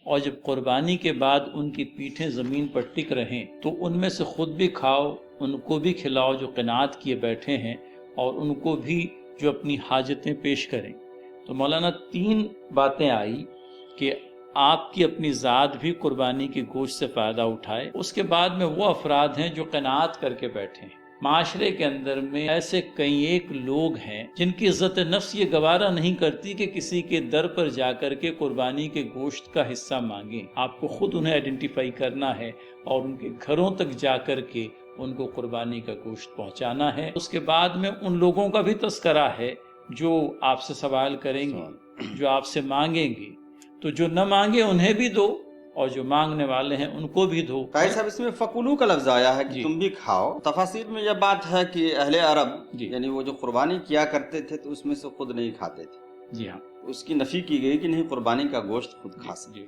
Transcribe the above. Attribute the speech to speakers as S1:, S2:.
S1: اور جب قربانی کے بعد ان کی پیٹھیں زمین پر ٹک رہیں تو ان میں سے خود بھی کھاؤ، ان کو بھی کھلاؤ جو قناعت کیے بیٹھے ہیں، اور ان کو بھی جو اپنی حاجتیں پیش کریں۔ تو مولانا 3 باتیں آئی کہ آپ کی اپنی ذات بھی قربانی کے گوشت سے فائدہ اٹھائے، اس کے بعد میں وہ افراد ہیں جو قناعت کر کے بیٹھے ہیں۔ معاشرے کے اندر میں ایسے کئی ایک لوگ ہیں جن کی عزت نفس یہ گوارا نہیں کرتی کہ کسی کے در پر جا کر کے قربانی کے گوشت کا حصہ مانگیں۔ آپ کو خود انہیں آئیڈینٹیفائی کرنا ہے اور ان کے گھروں تک جا کر کے ان کو قربانی کا گوشت پہنچانا ہے۔ اس کے بعد میں ان لوگوں کا بھی تذکرہ ہے جو آپ سے سوال کریں گے، جو آپ سے مانگیں گے، تو جو نہ مانگے انہیں بھی دو، اور جو مانگنے والے ہیں ان کو بھی دو۔
S2: قاری صاحب اس میں فکلو کا لفظ آیا ہے کہ تم بھی کھاؤ۔ تفاسیر میں یہ بات ہے کہ اہل عرب یعنی وہ جو قربانی کیا کرتے تھے تو اس میں سے خود نہیں کھاتے تھے،
S1: جی ہاں،
S2: اس کی نفی کی گئی کہ نہیں قربانی کا گوشت خود کھا سکتے۔